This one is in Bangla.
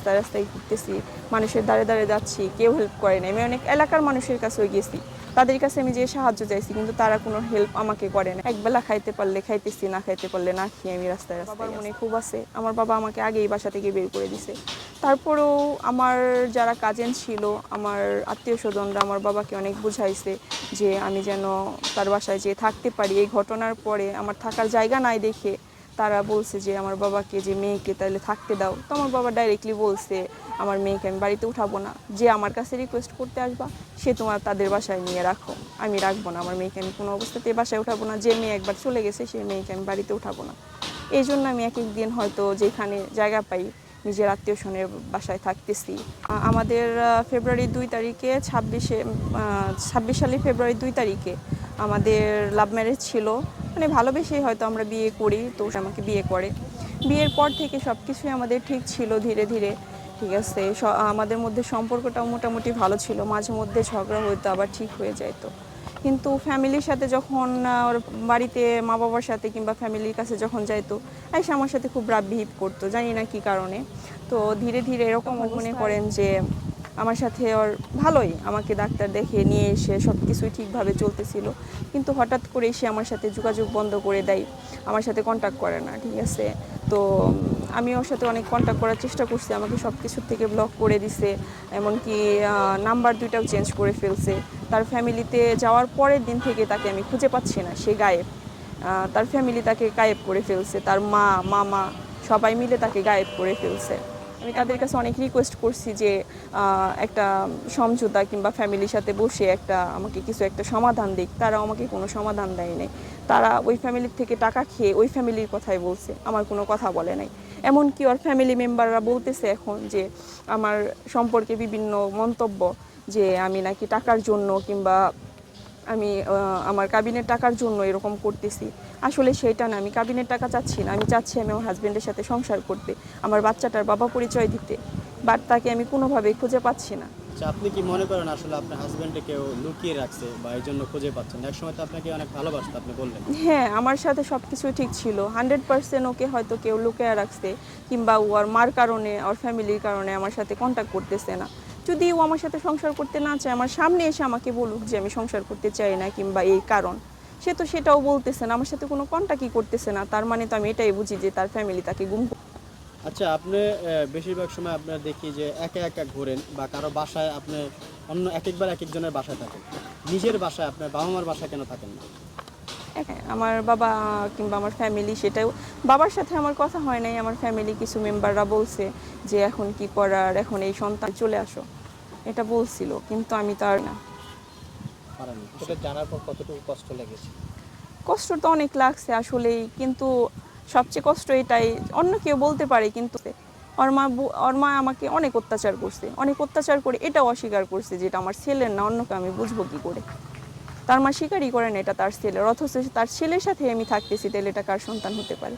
রাস্তায় রাস্তায় ঘুরতেছি, মানুষের দ্বারে দ্বারে যাচ্ছি, কেউ হেল্প করে না। আমি অনেক এলাকার মানুষের কাছেও গেছি, তাদের কাছে আমি যে সাহায্য চাইছি, কিন্তু তারা কোনো হেল্প আমাকে করে না। একবেলা খাইতে পারলে খাইতেছি, না খাইতে পারলে না খেয়ে আমি রাস্তায় রাস্তায়। বাবার মনে খুব আছে, আমার বাবা আমাকে আগেই বাসা থেকে বের করে দিছে। তারপরেও আমার যারা কাজিন ছিল, আমার আত্মীয় স্বজনরা আমার বাবাকে অনেক বুঝাইছে যে আমি যেন তার বাসায় যেয়ে থাকতে পারি। এই ঘটনার পরে আমার থাকার জায়গা নাই দেখে তারা বলছে যে আমার বাবাকে, যে মেয়েকে তাহলে থাকতে দাও। তো আমার বাবা ডাইরেক্টলি বলছে আমার মেয়েকে আমি বাড়িতে উঠাবো না, যে আমার কাছে রিকোয়েস্ট করতে আসবা সে তোমার তাদের বাসায় নিয়ে রাখো, আমি রাখবো না। আমার মেয়েকে আমি কোনো অবস্থাতে বাসায় উঠাবো না, যে মেয়ে একবার চলে গেছে সেই মেয়েকে আমি বাড়িতে উঠাবো না। এই জন্য আমি এক এক দিন হয়তো যেখানে জায়গা পাই নিজের আত্মীয় স্বজনের বাসায় থাকতেছি। আমাদের ফেব্রুয়ারি 2 তারিখে 26 সালে ফেব্রুয়ারি 2 তারিখে আমাদের লাভ ম্যারেজ ছিল। মানে ভালোবেসেই হয়তো আমরা বিয়ে করি, তো সে আমাকে বিয়ে করে। বিয়ের পর থেকে সব কিছুই আমাদের ঠিক ছিল ধীরে ধীরে, ঠিক আছে। আমাদের মধ্যে সম্পর্কটাও মোটামুটি ভালো ছিল, মাঝে মধ্যে ঝগড়া হইতো আবার ঠিক হয়ে যাইতো। কিন্তু ফ্যামিলির সাথে যখন ওর বাড়িতে মা বাবার সাথে কিংবা ফ্যামিলির কাছে যখন যাইতো, আইসা আমার সাথে খুব রাফ বিহেভ করতো, জানি না কি কারণে। তো ধীরে ধীরে এরকম মনে করেন যে আমার সাথে ওর ভালোই, আমাকে ডাক্তার দেখে নিয়ে এসে সব কিছুই ঠিকভাবে চলতেছিল। কিন্তু হঠাৎ করে সে আমার সাথে যোগাযোগ বন্ধ করে দেয়, আমার সাথে কন্ট্যাক্ট করে না, ঠিক আছে। তো আমি ওর সাথে অনেক কন্ট্যাক্ট করার চেষ্টা করছি, আমাকে সব কিছুর থেকে ব্লক করে দিছে, এমনকি নাম্বার 2টাও চেঞ্জ করে ফেলছে। তার ফ্যামিলিতে যাওয়ার পরের দিন থেকে তাকে আমি খুঁজে পাচ্ছি না, সে গায়েব। তার ফ্যামিলি তাকে গায়েব করে ফেলছে, তার মা মামা সবাই মিলে তাকে গায়েব করে ফেলছে। আমি তাদের কাছে অনেক রিকোয়েস্ট করছি যে একটা সমঝোতা কিংবা ফ্যামিলির সাথে বসে আমাকে কিছু একটা সমাধান দিক, তারা আমাকে কোনো সমাধান দেয়নি। তারা ওই ফ্যামিলির থেকে টাকা খেয়ে ওই ফ্যামিলির কথাই বলছে, আমার কোনো কথা বলে নাই। এমনকি ওর ফ্যামিলি মেম্বাররা বলতেছে এখন যে আমার সম্পর্কে বিভিন্ন মন্তব্য, যে আমি নাকি টাকার জন্য কিংবা আমি আমার কাবিনের টাকার জন্য এরকম করতেছি। আসলে সেটা না, আমি কাবিনের টাকা চাচ্ছি না, আমি চাচ্ছি আমি আমার হাজব্যান্ডের সাথে সংসার করতে, আমার বাচ্চাটার বাবা পরিচয় দিতে, বাট তাকে আমি কোনোভাবেই খুঁজে পাচ্ছি না। আচ্ছা, আপনি কি মনে করেন আসলে আপনার হাজবেন্ডকে কেউ লুকিয়ে রাখছে বা এই জন্য খুঁজে পাচ্ছেন না? একসময় তো আপনাকে অনেক ভালোবাসতো, আপনি বললেন। হ্যাঁ, আমার সাথে সব কিছু ঠিক ছিল, 100%। ওকে হয়তো কেউ লুকিয়ে রাখছে, কিংবা ওর মার কারণে, ওর ফ্যামিলির কারণে আমার সাথে কন্ট্যাক্ট করতেছে না। যদি ও আমার সাথে সংসার করতে না চায়, আমার সামনে এসে আমাকে বলুক যে আমি সংসার করতে চাই না কিংবা এই কারণ। সে তো সেটাও বলতেছে না, আমার সাথে কোনো কন্ট্যাক্টই করতেছে না, তার মানে তো আমি এটাই বুঝি যে তার ফ্যামিলি তাকে গুম। আচ্ছা, আপনি বেশিরভাগ সময় আপনার দেখি যে একা একা ঘোরেন বা কারো বাসায় আপনি অন্য একবার এক একজনের বাসায় থাকেন। নিজের বাসায় আপনার বাবা মার বাসায় কেন থাকেন না? হ্যাঁ, আমার বাবা কিংবা আমার ফ্যামিলি, সেটাও বাবার সাথে আমার কথা হয় নাই। আমার ফ্যামিলি কিছু মেম্বাররা বলছে যে এখন কি করার, এখন এই সন্তান চলে আসো, এটা বলছিল, কিন্তু আমি তো আর না। পারেননি। এটা জানার পর কতটুকু কষ্ট লেগেছে? কষ্ট তো অনেক লাগছে আসলেই, কিন্তু সবচেয়ে কষ্ট এটাই, অন্য কেউ বলতে পারে কিন্তু ওর মা আমাকে অনেক অত্যাচার করছে, অনেক অত্যাচার করে এটাও অস্বীকার করছে যে এটা আমার ছেলের না, অন্যকে আমি বুঝবো কি করে। তার মা স্বীকারই করেন এটা তার ছেলের, অথচ তার ছেলের সাথে আমি থাকতেছি, তাহলে এটা কার সন্তান হতে পারে?